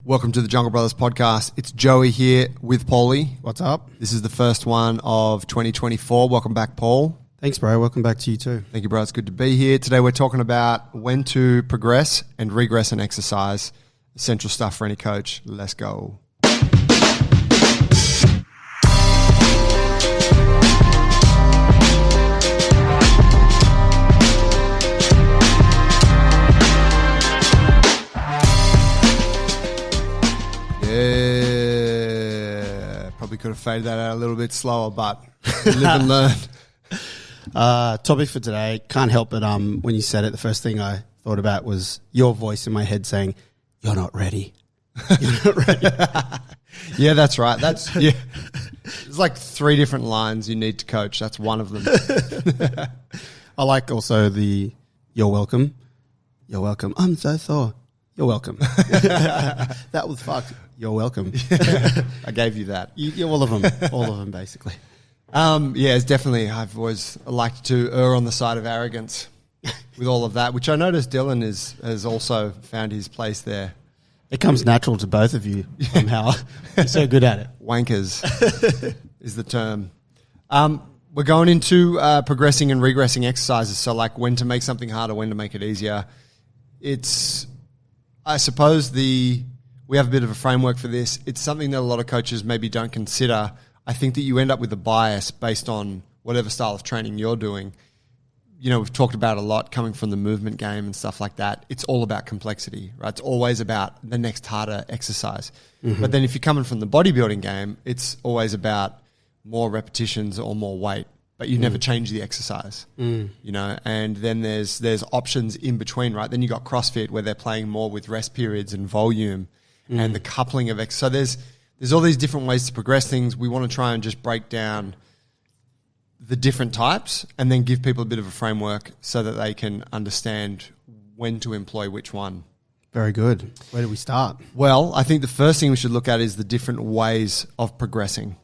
Welcome to the Jungle Brothers podcast. It's Joey here with Paulie. What's up? This is the first one of 2024. Welcome back, Paul. Thanks, bro. Welcome back to you too. Thank you, bro. It's good to be here. Today we're talking about when to progress and regress an exercise. Essential stuff for any coach. Let's go. Yeah, probably could have faded that out a little bit slower, but live and learn. Topic for today. Can't help it. When you said it, the first thing I thought about was your voice in my head saying, "You're not ready. You're not ready." Yeah, that's right. That's yeah. There's like 3 different lines you need to coach. That's one of them. I like also the "You're welcome. You're welcome. I'm so sore. You're welcome." That was fucked. You're welcome. I gave you that. All of them. All of them, basically. Yeah, it's definitely. I've always liked to err on the side of arrogance with all of that, which I noticed Dylan has also found his place there. It comes natural to both of you somehow. You're so good at it. Wankers is the term. We're going into progressing and regressing exercises. So like when to make something harder, when to make it easier. It's, I suppose we have a bit of a framework for this. It's something that a lot of coaches maybe don't consider. I think that you end up with a bias based on whatever style of training you're doing. You know, we've talked about a lot coming from the movement game and stuff like that. It's all about complexity, right? It's always about the next harder exercise. Mm-hmm. But then if you're coming from the bodybuilding game, it's always about more repetitions or more weight, but you never change the exercise, you know? And then there's options in between, right? Then you got CrossFit where they're playing more with rest periods and volume and the coupling of so there's all these different ways to progress things. We want to try and just break down the different types and then give people a bit of a framework so that they can understand when to employ which one. Very good. Where do we start? Well, I think the first thing we should look at is the different ways of progressing.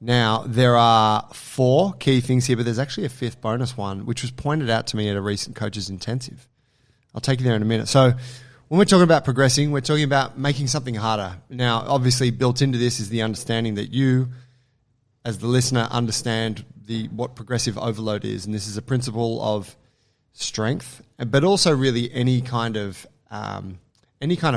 Now, there are 4 key things here, but there's actually a 5th bonus one, which was pointed out to me at a recent Coaches Intensive. I'll take you there in a minute. So when we're talking about progressing, we're talking about making something harder. Now, obviously, built into this is the understanding that you, as the listener, understand what progressive overload is. And this is a principle of strength, but also really any kind of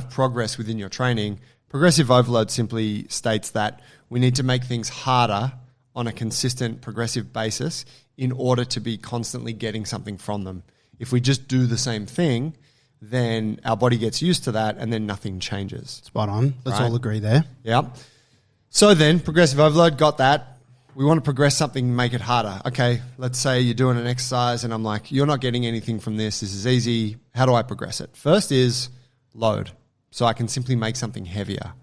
progress within your training. Progressive overload simply states that we need to make things harder on a consistent progressive basis in order to be constantly getting something from them. If we just do the same thing, then our body gets used to that and then nothing changes. Spot on. Let's all agree there. Yeah. So then progressive overload, got that. We want to progress something, make it harder. Okay, let's say you're doing an exercise and I'm like, you're not getting anything from this. This is easy. How do I progress it? First is load. So I can simply make something heavier.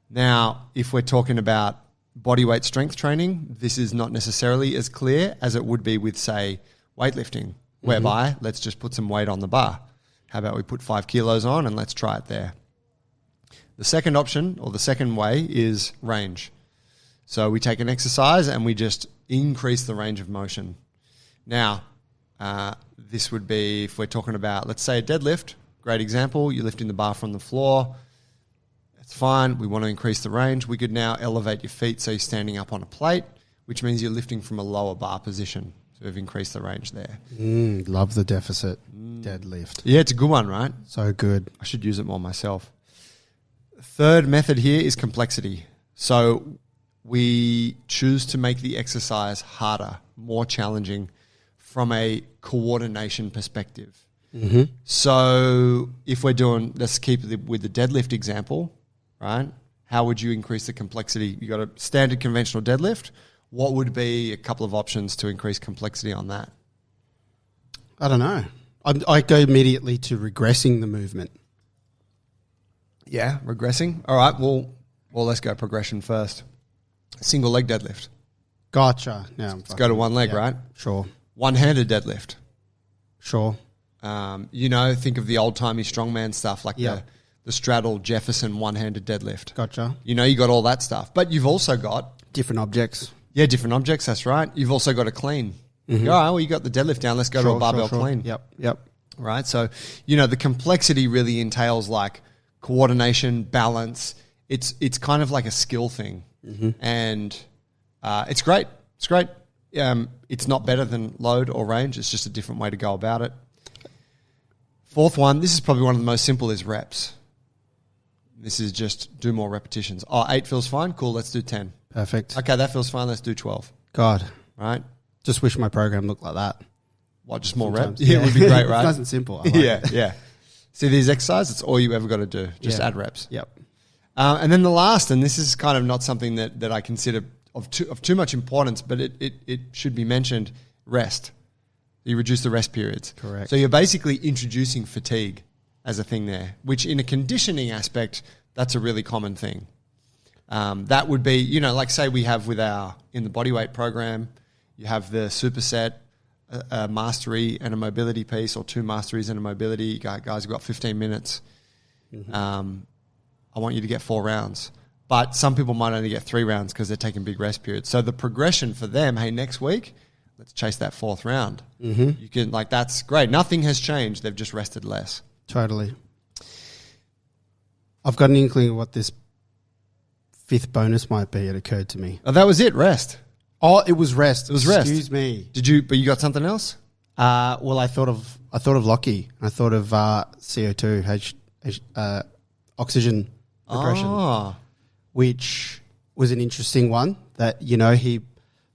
Now, if we're talking about bodyweight strength training, this is not necessarily as clear as it would be with, say, weightlifting, whereby let's just put some weight on the bar. How about we put 5 kilos on and let's try it there. The second option or the second way is range. So we take an exercise and we just increase the range of motion. Now, this would be if we're talking about, let's say, a deadlift. Great example. You're lifting the bar from the floor. That's fine. We want to increase the range. We could now elevate your feet so you're standing up on a plate, which means you're lifting from a lower bar position. So we've increased the range there. Love the deficit deadlift. Yeah, it's a good one, right? So good. I should use it more myself. Third method here is complexity. So we choose to make the exercise harder, more challenging from a coordination perspective. Mm-hmm. So if we're doing, let's keep it with the deadlift example, right? How would you increase the complexity? You got a standard conventional deadlift. What would be a couple of options to increase complexity on that? I don't know. I go immediately to regressing the movement. Yeah, regressing. All right, well, let's go progression first. Single leg deadlift. Gotcha. Let's go to one leg, right? Sure. One-handed deadlift. Sure. Think of the old-timey strongman stuff like the straddle Jefferson one-handed deadlift. Gotcha. You got all that stuff. But you've also got... different objects. Yeah, different objects, that's right. You've also got a clean. Mm-hmm. All right, well, you got the deadlift down. Let's go to a barbell clean. Yep. Right? So, the complexity really entails like coordination, balance. It's kind of like a skill thing, and it's great. It's great. It's not better than load or range. It's just a different way to go about it. Fourth one, this is probably one of the most simple, is reps. This is just do more repetitions. 8 feels fine. Cool, let's do 10. Perfect. Okay, that feels fine. Let's do 12. God, Right? just wish my program looked like that. What, just more Sometimes. reps? Yeah, it would be great, right? It's nice and simple. I like it. Yeah. See, these exercises, it's all you ever got to do. Just Yeah. add reps. Yep. And then the last, and this is kind of not something that I consider of too much importance, but it should be mentioned, rest. You reduce the rest periods. Correct. So you're basically introducing fatigue as a thing there, which in a conditioning aspect, that's a really common thing. That would be, like say we have in the bodyweight program, you have the superset, a mastery and a mobility piece, or 2 masteries and a mobility. Guys, you've got 15 minutes. I want you to get 4 rounds. But some people might only get 3 rounds because they're taking big rest periods. So the progression for them, hey, next week, let's chase that 4th round. You can, that's great. Nothing has changed. They've just rested less. Totally. I've got an inkling of what this 5th bonus might be. It occurred to me. Oh, that was it, rest. Oh, it was rest. It was rest. Excuse me. But you got something else? Well, I thought of Lockie. I thought of CO2, oxygen regression, which was an interesting one that, he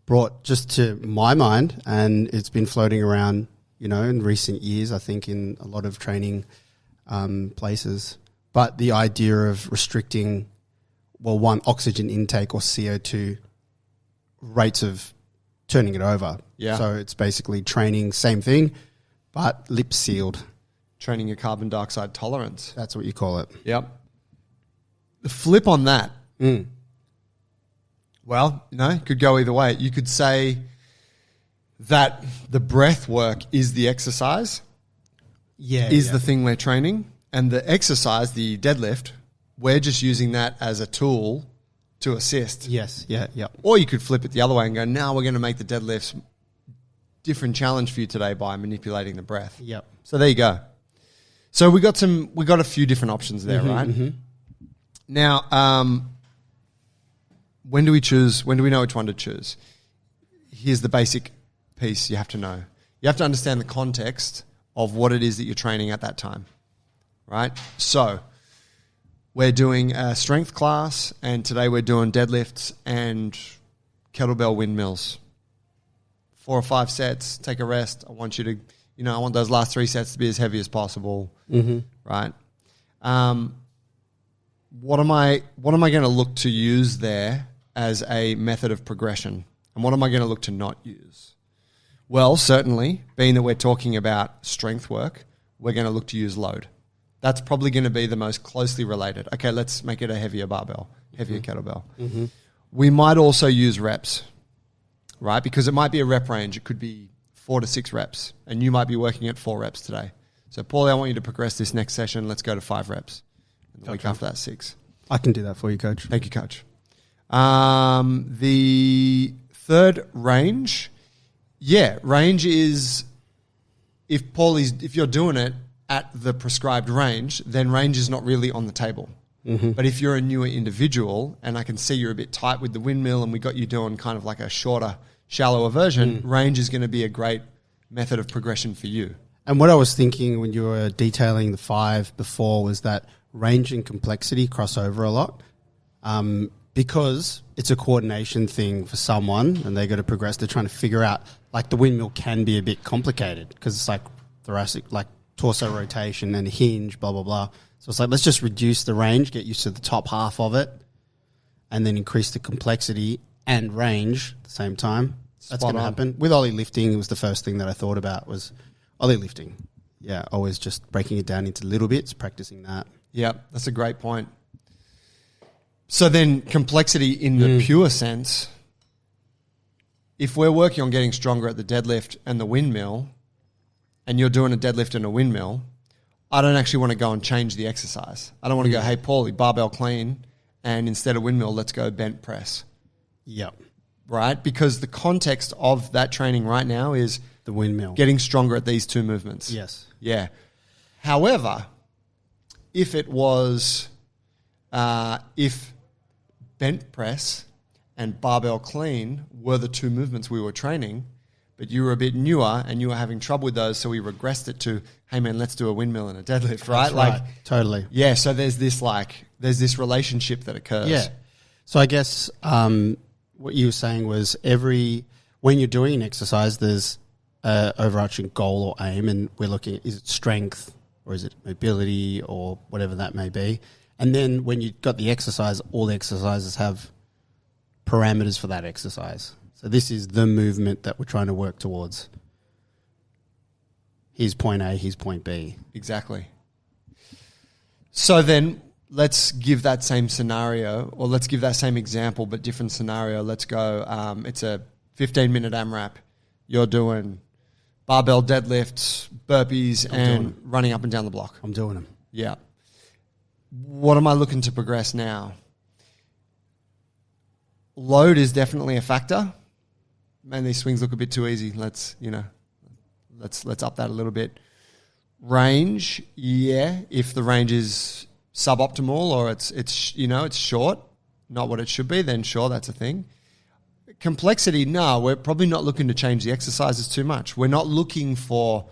brought just to my mind, and it's been floating around, in recent years, I think, in a lot of training places. But the idea of restricting, oxygen intake or CO2 rates of turning it over. Yeah. So it's basically training, same thing, but lip sealed. Training your carbon dioxide tolerance. That's what you call it. Yep. The flip on that, well, could go either way. You could say that the breath work is the exercise, is the thing we're training, and the exercise, the deadlift, we're just using that as a tool to assist. Yes, yeah. Or you could flip it the other way and go, now we're going to make the deadlifts different challenge for you today by manipulating the breath. Yep. So there you go. So we got a few different options there, right? Now, when do we choose? When do we know which one to choose? Here's the basic piece you have to know. You have to understand the context of what it is that you're training at that time, right? So we're doing a strength class, and today we're doing deadlifts and kettlebell windmills. 4 or 5 sets, take a rest. I want you to, I want those last 3 sets to be as heavy as possible, right? What am I going to look to use there as a method of progression? And what am I going to look to not use? Well, certainly, being that we're talking about strength work, we're going to look to use load. That's probably going to be the most closely related. Okay, let's make it a heavier barbell, heavier kettlebell. We might also use reps, right? Because it might be a rep range. It could be 4 to 6 reps, and you might be working at 4 reps today. So, Paulie, I want you to progress this next session. Let's go to 5 reps. And the week after that, 6. I can do that for you, Coach. Thank you, Coach. The third range, range is if you're doing it at the prescribed range, then range is not really on the table. But if you're a newer individual, and I can see you're a bit tight with the windmill, and we got you doing kind of like a shorter, shallower version, range is going to be a great method of progression for you. And what I was thinking when you were detailing the 5 before was that range and complexity cross over a lot, because it's a coordination thing for someone, and they got to progress. They're trying to figure out, like, the windmill can be a bit complicated because it's like thoracic, like torso rotation and hinge, blah, blah, blah. So it's like, let's just reduce the range, get used to the top half of it, and then increase the complexity and range at the same time. That's going to happen. With Ollie lifting, it was the first thing that I thought about was Ollie lifting. Yeah, always just breaking it down into little bits, practicing that. Yeah, that's a great point. So then complexity in the pure sense, if we're working on getting stronger at the deadlift and the windmill, and you're doing a deadlift and a windmill, I don't actually want to go and change the exercise. I don't want to go, hey, Paulie, barbell clean, and instead of windmill, let's go bent press. Yep. Right? Because the context of that training right now is the windmill. Getting stronger at these 2 movements. Yes. Yeah. However, if it was, if bent press and barbell clean were the two movements we were training, but you were a bit newer and you were having trouble with those, so we regressed it to, hey man, let's do a windmill and a deadlift, right? That's right. Totally. Yeah, so there's this relationship that occurs. Yeah. So I guess what you were saying was when you're doing an exercise, there's an overarching goal or aim, and we're looking at, is it strength or is it mobility or whatever that may be? And then when you've got the exercise, all the exercises have parameters for that exercise. So this is the movement that we're trying to work towards. Here's point A, here's point B. Exactly. So then let's give that same scenario, or let's give that same example, but different scenario. Let's go, it's a 15-minute AMRAP. You're doing barbell deadlifts, burpees, and running up and down the block. I'm doing them. Yeah. What am I looking to progress now? Load is definitely a factor. Man, these swings look a bit too easy. Let's up that a little bit. Range, yeah. If the range is suboptimal or it's short, not what it should be, then sure, that's a thing. Complexity, no, we're probably not looking to change the exercises too much. We're not looking for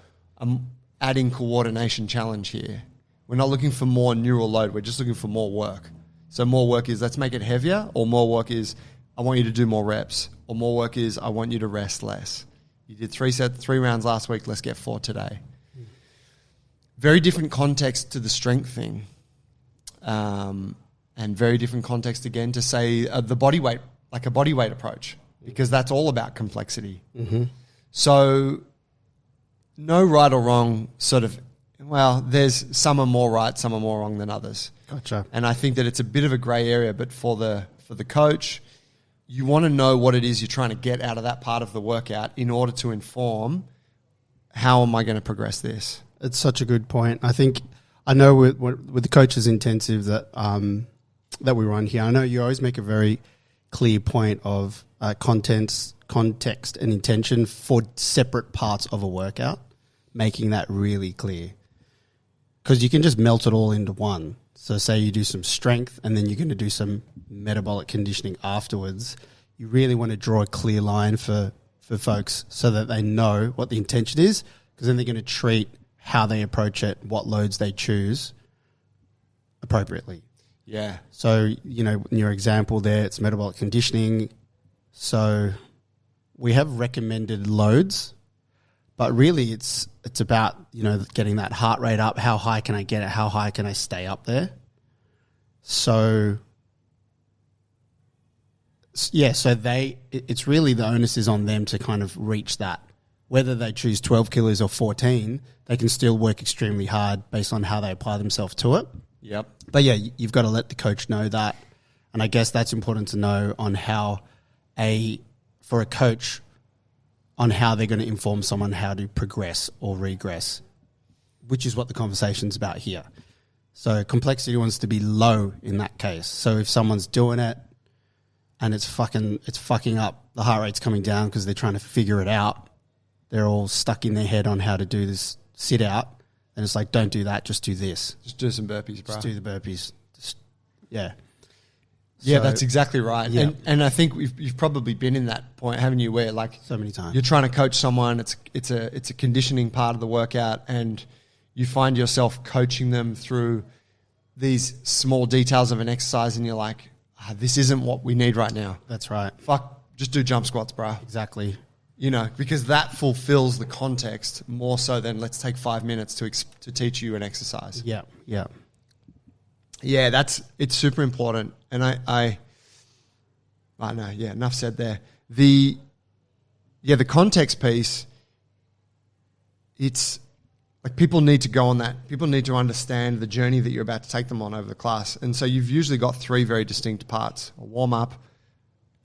adding coordination challenge here. We're not looking for more neural load. We're just looking for more work. So more work is let's make it heavier, or more work is I want you to do more reps, or more work is I want you to rest less. You did 3 rounds last week, let's get 4 today. Very different context to the strength thing. And very different context again to say the body weight, like a body weight approach, because that's all about complexity. Mm-hmm. So no right or wrong sort of, well, there's some are more right, some are more wrong than others. Gotcha. And I think that it's a bit of a grey area, but for the coach, you want to know what it is you're trying to get out of that part of the workout in order to inform how am I going to progress this. It's such a good point. I know with the coaches intensive that we run here, I know you always make a very clear point of context and intention for separate parts of a workout, making that really clear. Because you can just melt it all into one. So say you do some strength and then you're going to do some metabolic conditioning afterwards. You really want to draw a clear line for folks so that they know what the intention is, because then they're going to treat how they approach it, what loads they choose appropriately. Yeah. So, in your example there, it's metabolic conditioning. So we have recommended loads, but really it's about, getting that heart rate up. How high can I get it? How high can I stay up there? So, yeah, it's really the onus is on them to kind of reach that. Whether they choose 12 kilos or 14, they can still work extremely hard based on how they apply themselves to it. Yep. But yeah, you've got to let the coach know that. And I guess that's important to know on for a coach, on how they're going to inform someone how to progress or regress, which is what the conversation's about here. So complexity wants to be low in that case. So if someone's doing it and it's fucking up, the heart rate's coming down because they're trying to figure it out, they're all stuck in their head on how to do this sit out, and it's like, don't do that, just do this. Just do some burpees, bro. Just do the burpees. Yeah. Yeah, So, that's exactly right. Yeah. And I think you've probably been in that point, haven't you, where like so many times you're trying to coach someone, it's a conditioning part of the workout, and you find yourself coaching them through these small details of an exercise, and you're like, this isn't what we need right now. That's right. Fuck, just do jump squats, bro. Exactly. Because that fulfills the context more so than let's take 5 minutes to teach you an exercise. Yeah. Yeah. Yeah, it's super important. And I know, yeah, enough said there. The context piece, it's like people need to go on that. People need to understand the journey that you're about to take them on over the class. And so you've usually got 3 very distinct parts: a warm-up,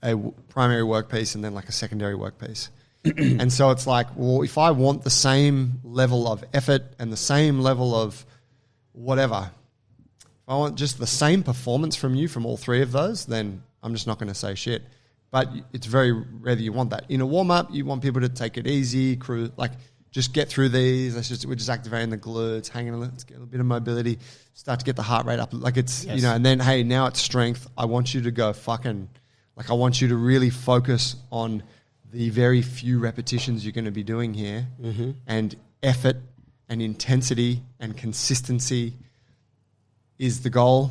a primary work piece, and then like a secondary work piece. And so it's like, well, if I want the same level of effort and the same level of whatever, if I want just the same performance from you from all 3 of those, then I'm just not going to say shit. But it's very rare that you want that. In a warm-up, you want people to take it easy, cruise, like just get through these. We're just activating the glutes, let's get a little bit of mobility, start to get the heart rate up. Like it's, Yes. and then, hey, now it's strength. I want you to go I want you to really focus on the very few repetitions you're going to be doing here, and effort and intensity and consistency is the goal.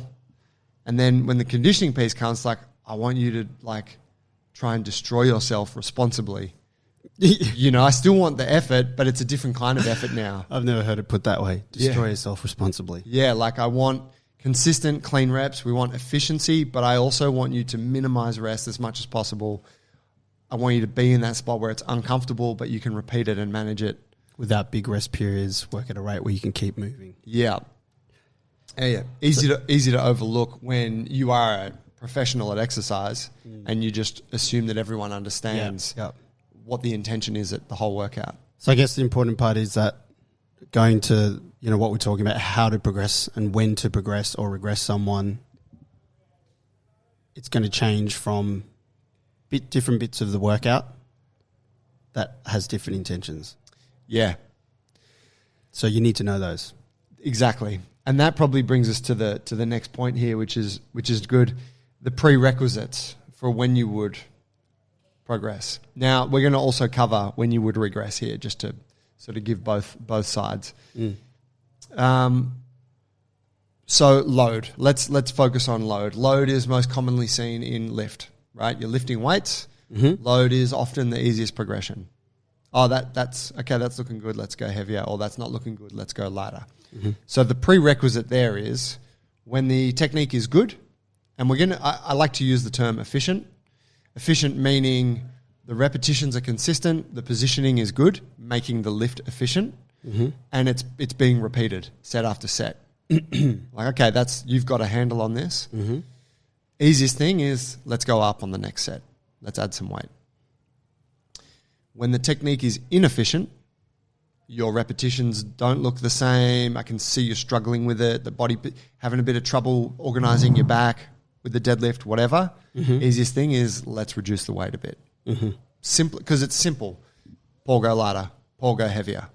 And then when the conditioning piece comes, I want you to try and destroy yourself responsibly. I still want the effort, but it's a different kind of effort now. I've never heard it put that way. Destroy yourself responsibly. Yeah, I want consistent, clean reps. We want efficiency, but I also want you to minimize rest as much as possible. I want you to be in that spot where it's uncomfortable, but you can repeat it and manage it. Without big rest periods, work at a rate where you can keep moving. Yeah. Yeah. Easy to overlook when you are a professional at exercise and you just assume that everyone understands what the intention is at the whole workout. So I guess the important part is that going to, what we're talking about, how to progress and when to progress or regress someone, it's going to change from different bits of the workout that has different intentions. Yeah. So you need to know those. Exactly. And that probably brings us to the next point here, which is good. The prerequisites for when you would progress. Now, we're going to also cover when you would regress here, just to sort of give both sides. So load. Let's focus on load. Load is most commonly seen in lift, right? You're lifting weights. Load is often the easiest progression. Oh, that's okay. That's looking good. Let's go heavier. Or that's not looking good. Let's go lighter. So the prerequisite there is when the technique is good, and I like to use the term efficient. Efficient meaning the repetitions are consistent, the positioning is good, making the lift efficient, and it's being repeated set after set. Okay, you've got a handle on this. Easiest thing is let's go up on the next set. Let's add some weight. When the technique is inefficient, your repetitions don't look the same. I can see you're struggling with it. The body having a bit of trouble organizing your back with the deadlift, whatever. Easiest thing is let's reduce the weight a bit. Simple, because it's simple. Paul, go lighter. Paul, go heavier.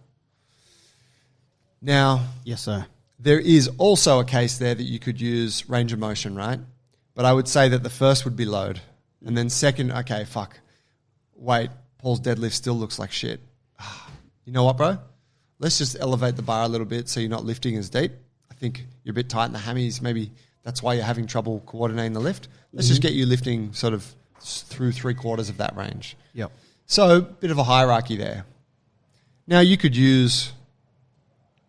Now, yes, sir. There is also a case there that you could use range of motion, right? But I would say that the first would be load. And then second, okay, wait, Paul's deadlift still looks like shit. You know what, bro? Let's just elevate the bar a little bit so you're not lifting as deep. I think you're a bit tight in the hammies. Maybe that's why you're having trouble coordinating the lift. Let's just get you lifting sort of through 3/4 of that range. Yep. So, bit of a hierarchy there. Now, you could use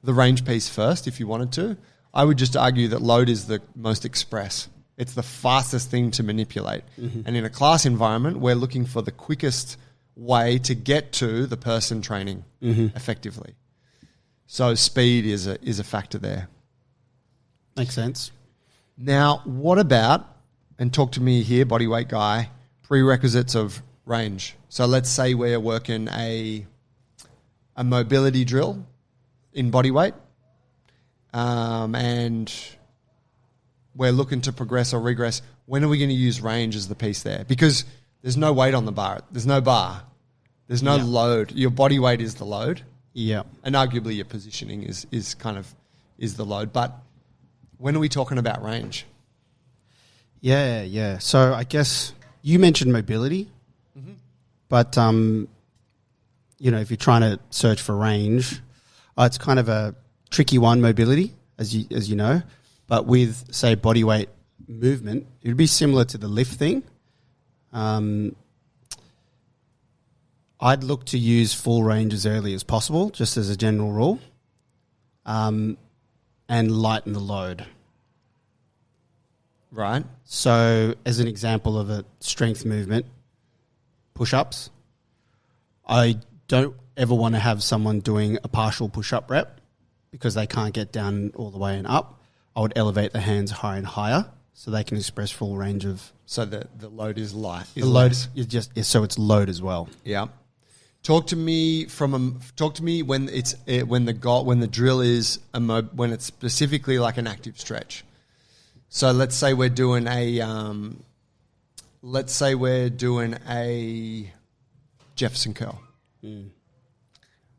the range piece first if you wanted to. I would just argue that load is the most express. It's the fastest thing to manipulate. And in a class environment, we're looking for the quickest way to get to the person training effectively. So speed is a factor there. Makes sense. Now, what about, and talk to me here, bodyweight guy, prerequisites of range. So let's say we're working a mobility drill in bodyweight, and we're looking to progress or regress. When are we going to use range as the piece there? Because there's no weight on the bar. There's no bar. There's no load. Your body weight is the load. Yeah. And arguably your positioning is the load. But when are we talking about range? Yeah. So I guess you mentioned mobility, but if you're trying to search for range, it's kind of a tricky one, mobility, as you know. But with, say, body weight movement, it would be similar to the lift thing. I'd look to use full range as early as possible, just as a general rule, and lighten the load. Right. So, as an example of a strength movement, push-ups, I don't ever want to have someone doing a partial push-up rep because they can't get down all the way and up. I would elevate the hands higher and higher so they can express full range of... So the load is light. The load is so it's load as well. Yeah. Talk to me when the drill is when it's specifically like an active stretch. So let's say we're doing a Jefferson curl.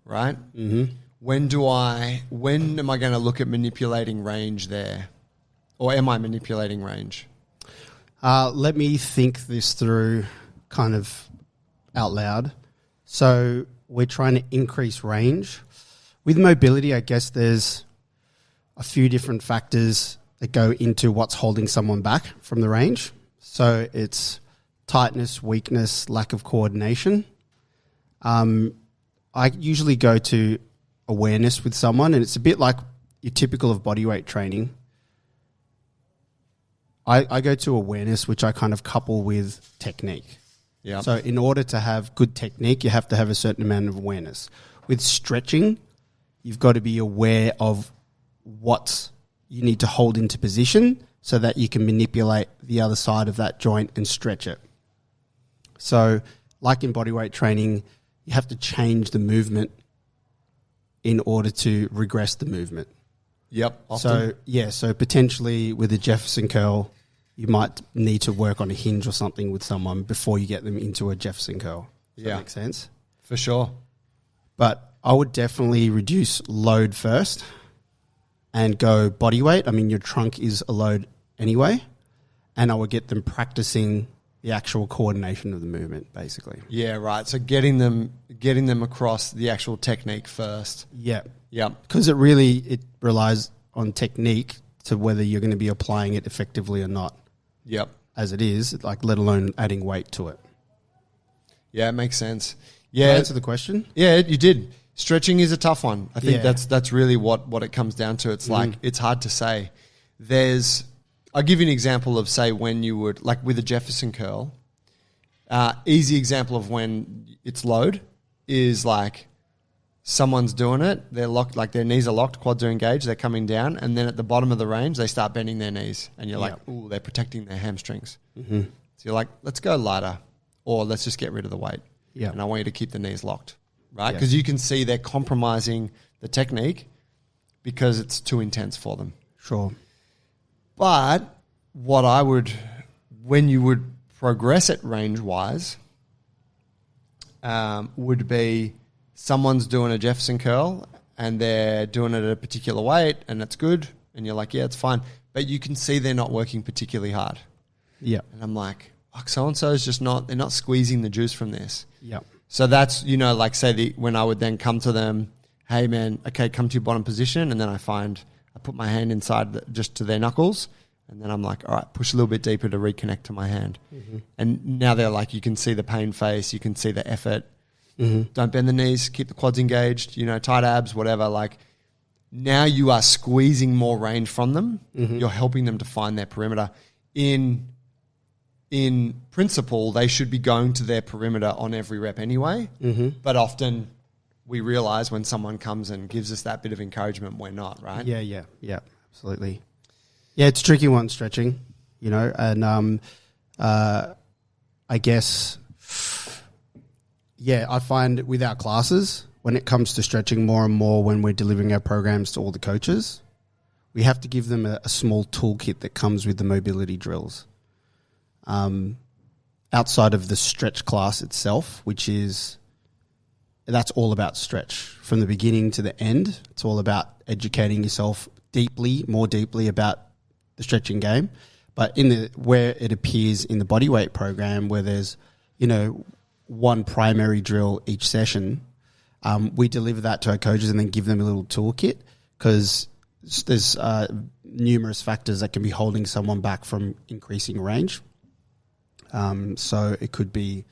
right? Mm-hmm. When am I going to look at manipulating range there? Or am I manipulating range? Let me think this through kind of out loud. So we're trying to increase range. With mobility, I guess there's a few different factors that go into what's holding someone back from the range. So it's tightness, weakness, lack of coordination. I usually go to awareness with someone, and it's a bit like you're typical of bodyweight training. I go to awareness, which I kind of couple with technique. Yeah. So in order to have good technique, you have to have a certain amount of awareness. With stretching, you've got to be aware of what you need to hold into position so that you can manipulate the other side of that joint and stretch it. So like in bodyweight training, you have to change the movement in order to regress the movement. Yep. Often. So potentially with a Jefferson curl, you might need to work on a hinge or something with someone before you get them into a Jefferson curl. Does that make sense? For sure. But I would definitely reduce load first and go body weight. I mean, your trunk is a load anyway. And I would get them practicing the actual coordination of the movement, basically. Yeah, right. So getting them across the actual technique first. Yeah. Yeah. Because it relies on technique to whether you're going to be applying it effectively or not. Yep. As it is, like let alone adding weight to it. Yeah, it makes sense. Yeah. Yeah. Answer the question? Yeah, you did. Stretching is a tough one. I think Yeah. that's really what it comes down to. It's like, it's hard to say. I'll give you an example of, say, when you would, like with a Jefferson curl, easy example of when it's load is like someone's doing it, they're locked, like their knees are locked, quads are engaged, they're coming down, and then at the bottom of the range, they start bending their knees, and you're like, ooh, they're protecting their hamstrings. Mm-hmm. So you're like, let's go lighter, or let's just get rid of the weight. Yeah. And I want you to keep the knees locked, right? Because you can see they're compromising the technique because it's too intense for them. Sure. But when you would progress it range-wise, would be someone's doing a Jefferson curl and they're doing it at a particular weight and it's good and you're like, yeah, it's fine. But you can see they're not working particularly hard. Yeah. And I'm like, oh, so-and-so is just they're not squeezing the juice from this. Yeah. So that's, like say when I would then come to them, hey man, okay, come to your bottom position. And then I put my hand inside just to their knuckles. And then I'm like, all right, push a little bit deeper to reconnect to my hand. Mm-hmm. And now they're like, you can see the pain face, you can see the effort. Mm-hmm. Don't bend the knees, keep the quads engaged, tight abs, whatever. Like now you are squeezing more range from them. Mm-hmm. You're helping them to find their perimeter. In principle, they should be going to their perimeter on every rep anyway. Mm-hmm. But often we realize when someone comes and gives us that bit of encouragement, we're not, right? Yeah, absolutely. Yeah, it's a tricky one, stretching, and I guess, I find with our classes, when it comes to stretching more and more when we're delivering our programs to all the coaches, we have to give them a small toolkit that comes with the mobility drills. Outside of the stretch class itself, that's all about stretch. From the beginning to the end, it's all about educating yourself more deeply about the stretching game. But where it appears in the bodyweight program, where there's, one primary drill each session, we deliver that to our coaches and then give them a little toolkit because there's numerous factors that can be holding someone back from increasing range. So it could be,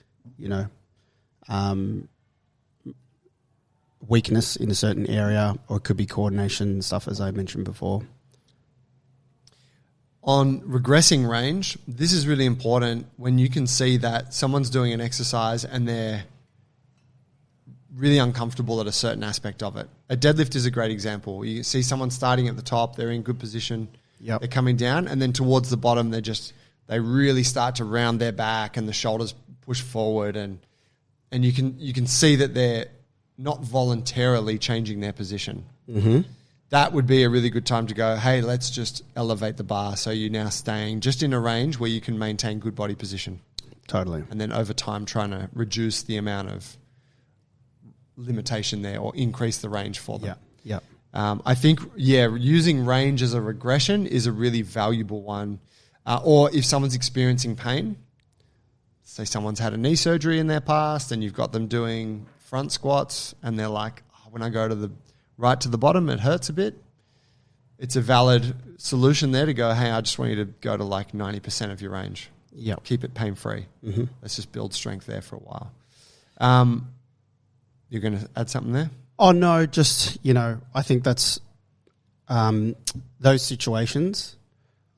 weakness in a certain area, or it could be coordination stuff, as I mentioned before. On regressing range, this is really important when you can see that someone's doing an exercise and they're really uncomfortable at a certain aspect of it. A deadlift is a great example. You see someone starting at the top, they're in good position, they're coming down, and then towards the bottom, they really start to round their back and the shoulders push forward, and you can see that they're not voluntarily changing their position. Mm-hmm. That would be a really good time to go, hey, let's just elevate the bar so you're now staying just in a range where you can maintain good body position. Totally. And then over time trying to reduce the amount of limitation there or increase the range for them. Yeah. I think, using range as a regression is a really valuable one. Or if someone's experiencing pain, say someone's had a knee surgery in their past and you've got them doing front squats and they're like, oh, when I go to the right to the bottom, it hurts a bit. It's a valid solution there to go, hey, I just want you to go to like 90% of your range. Yeah. Keep it pain-free. Mm-hmm. Let's just build strength there for a while. You're going to add something there? Oh, no, just, I think that's those situations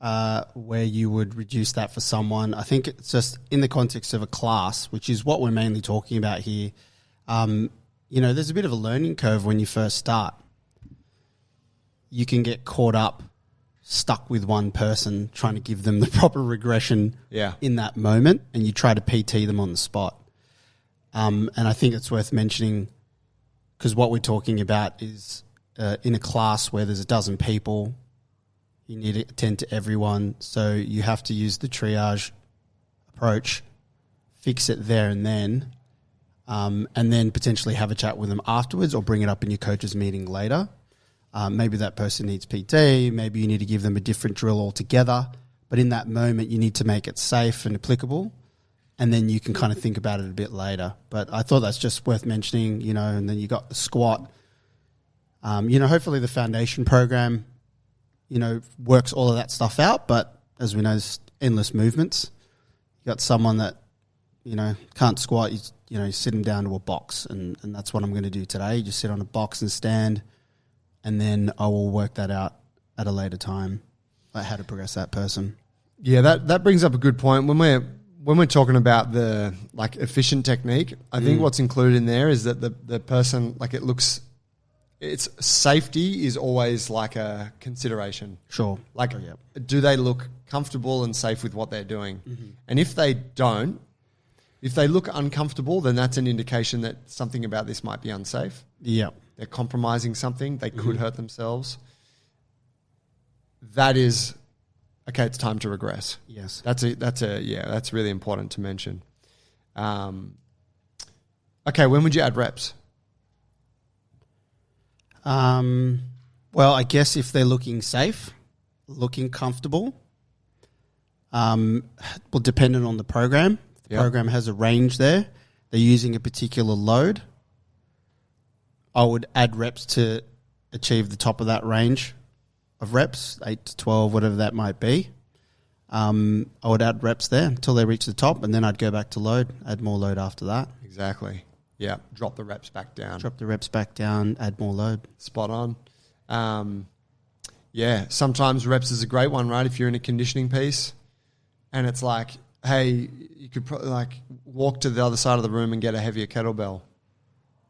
where you would reduce that for someone. I think it's just in the context of a class, which is what we're mainly talking about here. There's a bit of a learning curve when you first start. You can get caught up, stuck with one person, trying to give them the proper regression in that moment, and you try to PT them on the spot. And I think it's worth mentioning because what we're talking about is in a class where there's a dozen people, you need to attend to everyone. So you have to use the triage approach, fix it there and then potentially have a chat with them afterwards or bring it up in your coach's meeting later. Maybe that person needs PT. Maybe you need to give them a different drill altogether. But in that moment, you need to make it safe and applicable. And then you can kind of think about it a bit later. But I thought that's just worth mentioning, and then you got the squat. Hopefully the foundation program, works all of that stuff out. But as we know, there's endless movements. You got someone that, can't squat, you sit them down to a box. And that's what I'm going to do today. You just sit on a box and stand. And then I will work that out at a later time, like how to progress that person. Yeah, that brings up a good point. When we're talking about the efficient technique, I think what's included in there is that the person it's safety is always like a consideration. Sure. Do they look comfortable and safe with what they're doing? Mm-hmm. And if they don't, if they look uncomfortable, then that's an indication that something about this might be unsafe. Yeah. They're compromising something. They could hurt themselves. That is, okay, it's time to regress. Yes. That's really important to mention. Okay, when would you add reps? Well, I guess if they're looking safe, looking comfortable, dependent on the program. If the program has a range there, they're using a particular load, I would add reps to achieve the top of that range of reps, 8 to 12, whatever that might be. I would add reps there until they reach the top, and then I'd go back to load, add more load after that. Exactly. Yeah, drop the reps back down. Drop the reps back down, add more load. Spot on. Sometimes reps is a great one, right? If you're in a conditioning piece and it's like, hey, you could probably walk to the other side of the room and get a heavier kettlebell.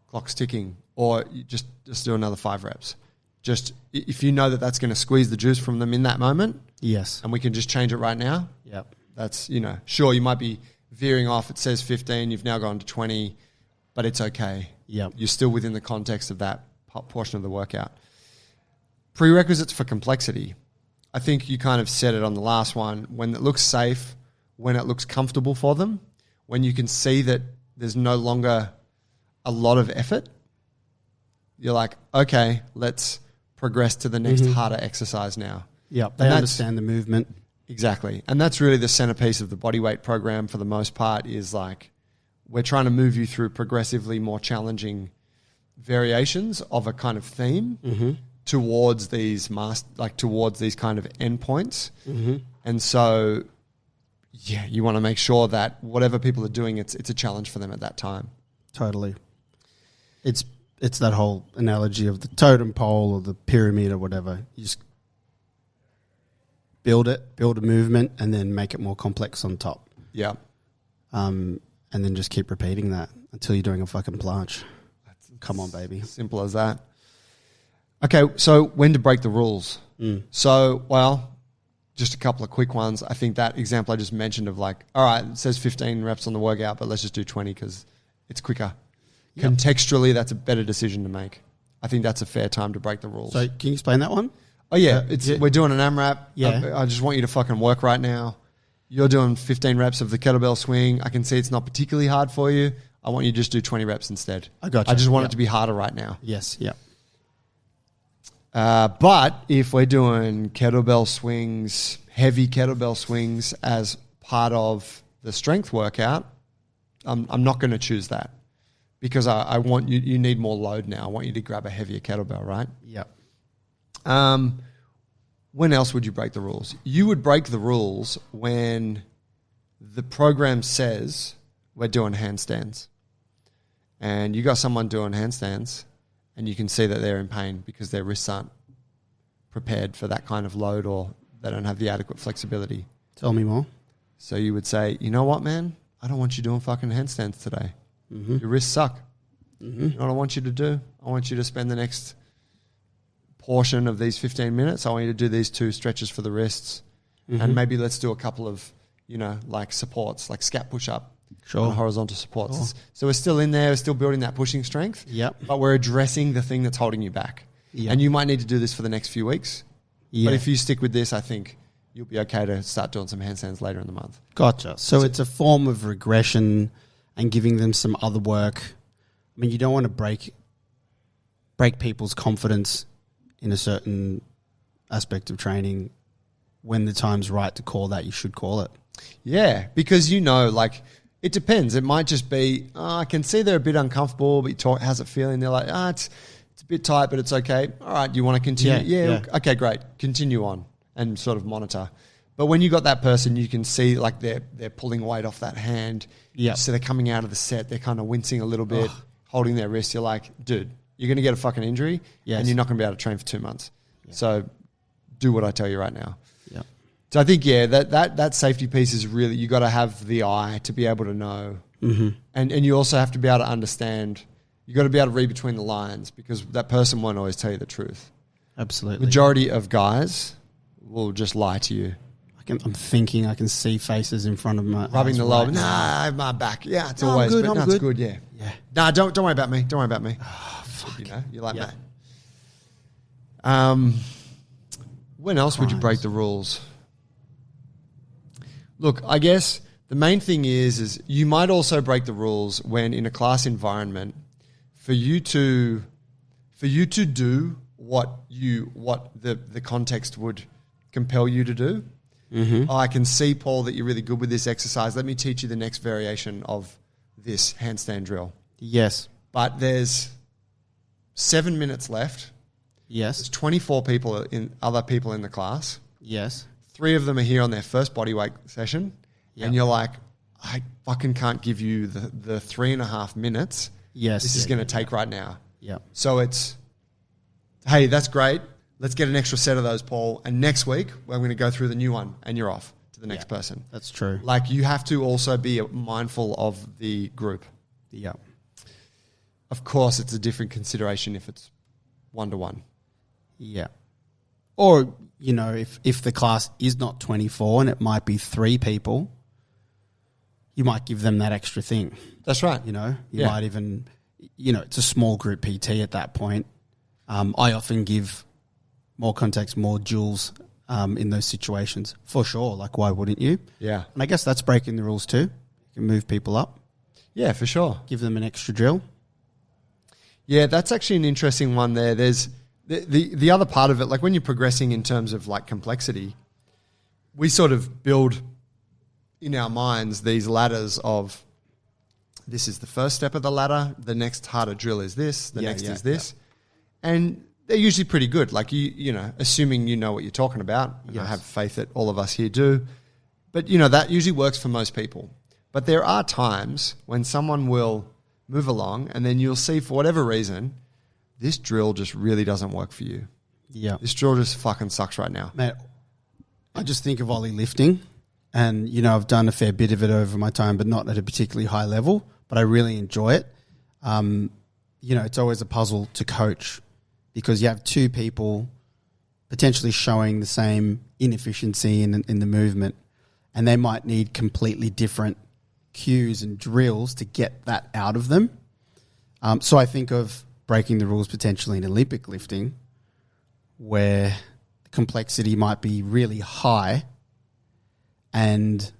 Clock's ticking. Or you just do another 5 reps. Just if you know that that's going to squeeze the juice from them in that moment. Yes. And we can just change it right now. Yep. That's, sure, you might be veering off. It says 15. You've now gone to 20, but it's okay. Yep. You're still within the context of that portion of the workout. Prerequisites for complexity. I think you kind of said it on the last one. When it looks safe, when it looks comfortable for them, when you can see that there's no longer a lot of effort, you're like, okay, let's progress to the next harder exercise now. Yeah, they understand the movement. Exactly. And that's really the centerpiece of the bodyweight program for the most part is we're trying to move you through progressively more challenging variations of a kind of theme towards these towards these kind of endpoints. Mm-hmm. And so, you want to make sure that whatever people are doing, it's a challenge for them at that time. Totally. It's that whole analogy of the totem pole or the pyramid or whatever. You just build a movement, and then make it more complex on top. Yeah. And then just keep repeating that until you're doing a fucking planche. Come on, baby. Simple as that. Okay, so when to break the rules? So, just a couple of quick ones. I think that example I just mentioned of all right, it says 15 reps on the workout, but let's just do 20 because it's quicker. Yep. Contextually, that's a better decision to make. I think that's a fair time to break the rules. So can you explain that one? Oh, yeah. We're doing an AMRAP. Yeah. I just want you to fucking work right now. You're doing 15 reps of the kettlebell swing. I can see it's not particularly hard for you. I want you to just do 20 reps instead. I got you. I just want Yep. it to be harder right now. Yes. Yeah. But if we're doing kettlebell swings, heavy kettlebell swings as part of the strength workout, I'm not going to choose that because I want you. You need more load now. I want you to grab a heavier kettlebell, right? Yep. When else would you break the rules? You would break the rules when the program says we're doing handstands, and you got someone doing handstands, and you can see that they're in pain because their wrists aren't prepared for that kind of load, or they don't have the adequate flexibility. Tell me more. So you would say, you know what, man? I don't want you doing fucking handstands today. Mm-hmm. Your wrists suck. Mm-hmm. You know what I want you to do? I want you to spend the next portion of these 15 minutes. I want you to do these 2 stretches for the wrists. Mm-hmm. And maybe let's do a couple of, like supports, like scat push-up. Sure. And horizontal supports. Sure. So we're still in there, we're still building that pushing strength. Yep. But we're addressing the thing that's holding you back. Yep. And you might need to do this for the next few weeks. Yeah. But if you stick with this, I think you'll be okay to start doing some handstands later in the month. Gotcha. So it's a form of regression and giving them some other work. I mean, you don't want to break people's confidence in a certain aspect of training. When the time's right to call that, you should call it. Yeah, because like it depends. It might just be, I can see they're a bit uncomfortable, but how's it feeling? They're like, it's a bit tight, but it's okay. All right, you want to continue? Yeah. Okay, great. Continue on and sort of monitor. But when you got that person, you can see like they're pulling weight off that hand. Yeah. So they're coming out of the set. They're kind of wincing a little bit, holding their wrist. You're like, dude, you're going to get a fucking injury and you're not going to be able to train for 2 months. Yeah. So do what I tell you right now. Yeah. So I think, that safety piece is really, you got to have the eye to be able to know. Mm-hmm. And you also have to be able to understand. You got to be able to read between the lines because that person won't always tell you the truth. Absolutely. Majority of guys will just lie to you. I'm thinking I can see faces in front of my Rubbing eyes the lower. right Nah, now. I have my back. Yeah, it's No, I'm always good, but I'm no, it's good. good, yeah. Yeah. Nah, don't worry about me. Don't worry about me. Oh, fuck. You're like Yeah. that. When else would you Crimes. break the rules? Look, I guess the main thing is you might also break the rules when in a class environment for you to do what the context would compel you to do. Mm-hmm. I can see, Paul, that you're really good with this exercise. Let me teach you the next variation of this handstand drill. Yes. But there's 7 minutes left. Yes. There's 24 other people in the class. Yes. 3 of them are here on their first bodyweight session. Yep. And you're like, I fucking can't give you the 3.5 minutes. Yes. This is going to take right now. Yeah. So it's, hey, that's great. Let's get an extra set of those, Paul. And next week, we're going to go through the new one and you're off to the next person. That's true. Like you have to also be mindful of the group. Yeah. Of course, it's a different consideration if it's 1-to-1. Yeah. Or, if the class is not 24 and it might be 3 people, you might give them that extra thing. That's right. You Yeah. might even, it's a small group PT at that point. I often give more context, more joules in those situations for sure. Like, why wouldn't you? Yeah. And I guess that's breaking the rules too. You can move people up, Yeah, for sure. give them an extra drill. Yeah, that's actually an interesting one there. There's the other part of it, like when you're progressing in terms of like complexity, we sort of build in our minds these ladders of this is the first step of the ladder, the next harder drill is this, the next is this. And they're usually pretty good. Like assuming you know what you're talking about. And I Yes. have faith that all of us here do. But that usually works for most people. But there are times when someone will move along and then you'll see for whatever reason, this drill just really doesn't work for you. Yeah. This drill just fucking sucks right now. Mate, I just think of Ollie lifting and, I've done a fair bit of it over my time, but not at a particularly high level, but I really enjoy it. It's always a puzzle to coach because you have 2 people potentially showing the same inefficiency in the movement and they might need completely different cues and drills to get that out of them. So I think of breaking the rules potentially in Olympic lifting where the complexity might be really high and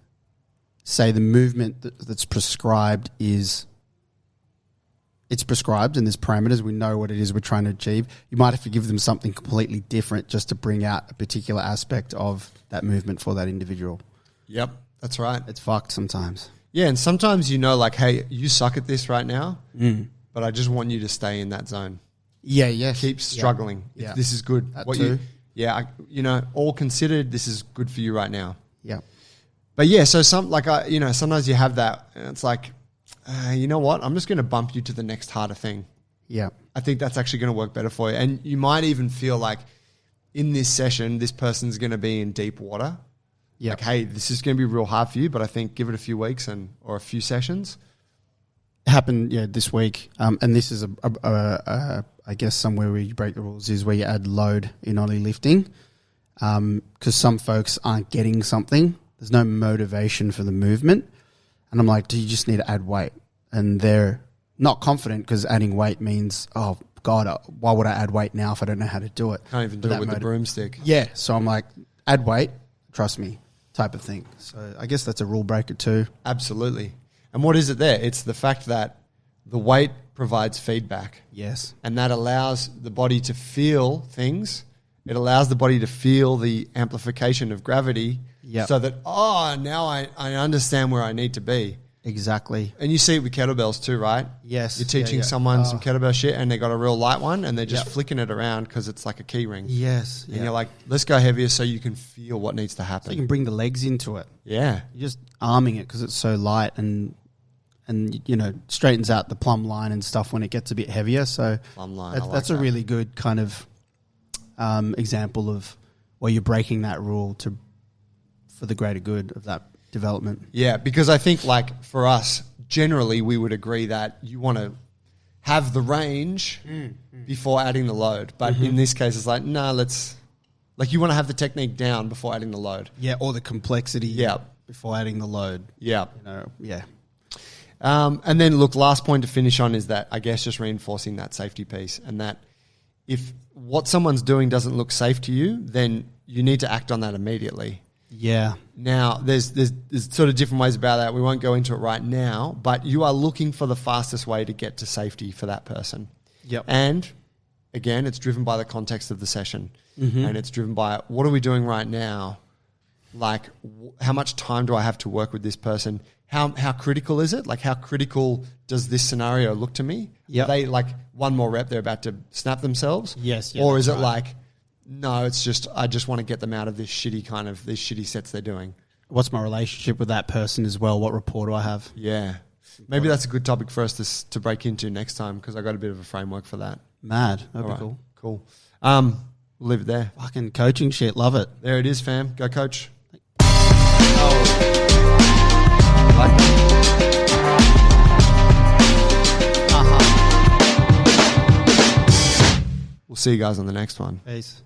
say the movement that's prescribed is it's prescribed and there's parameters. We know what it is we're trying to achieve. You might have to give them something completely different just to bring out a particular aspect of that movement for that individual. Yep, that's right. It's fucked sometimes. Yeah, and sometimes like, hey, you suck at this right now, but I just want you to stay in that zone. Yeah, yeah. Keep struggling. Yeah. This is good. That too. All considered, this is good for you right now. Yeah. But yeah, so sometimes you have that, and it's like, you know what? I'm just going to bump you to the next harder thing. Yeah. I think that's actually going to work better for you. And you might even feel like in this session, this person's going to be in deep water. Yeah. Like, hey, this is going to be real hard for you, but I think give it a few weeks or a few sessions. Happened this week, and this is I guess somewhere where you break the rules is where you add load in Ollie lifting, because some folks aren't getting something. There's no motivation for the movement, and I'm like, do you just need to add weight? And they're not confident because adding weight means, oh God, why would I add weight now if I don't know how to do it? Can't even do it with the broomstick. Yeah, so I'm like, add weight, trust me, type of thing. So I guess that's a rule breaker too. Absolutely. And what is it there? It's the fact that the weight provides feedback. Yes. And that allows the body to feel things. It allows the body to feel the amplification of gravity. Yep. So that, now I understand where I need to be. Exactly. And you see it with kettlebells too, right? Yes. You're teaching someone some kettlebell shit and they got a real light one and they're just flicking it around because it's like a key ring. Yes. And you're like, let's go heavier so you can feel what needs to happen. So you can bring the legs into it. Yeah. You're just arming it because it's so light and straightens out the plumb line and stuff when it gets a bit heavier. So plumb line, that's a really good kind of example of where you're breaking that rule for the greater good of that development. Yeah, because I think like for us, generally we would agree that you want to have the range before adding the load. But in this case, it's like, you want to have the technique down before adding the load. Yeah, or the complexity before adding the load. Yeah. Yeah. And then look, last point to finish on is that I guess just reinforcing that safety piece, and that if what someone's doing doesn't look safe to you, then you need to act on that immediately. Yeah. Now, there's sort of different ways about that. We won't go into it right now, but you are looking for the fastest way to get to safety for that person. Yep. And again, it's driven by the context of the session, and it's driven by what are we doing right now? Like, how much time do I have to work with this person? How critical is it? Like, how critical does this scenario look to me? Yep. Are they like one more rep, they're about to snap themselves? Yes. Yeah, or is it like, no, it's just I just want to get them out of these shitty sets they're doing. What's my relationship with that person as well? What rapport do I have? Yeah. Maybe that's a good topic for us to break into next time because I got a bit of a framework for that. Mad. That'd be All right. cool. Cool. We'll leave it there. Fucking coaching shit. Love it. There it is, fam. Go coach. We'll see you guys on the next one. Peace.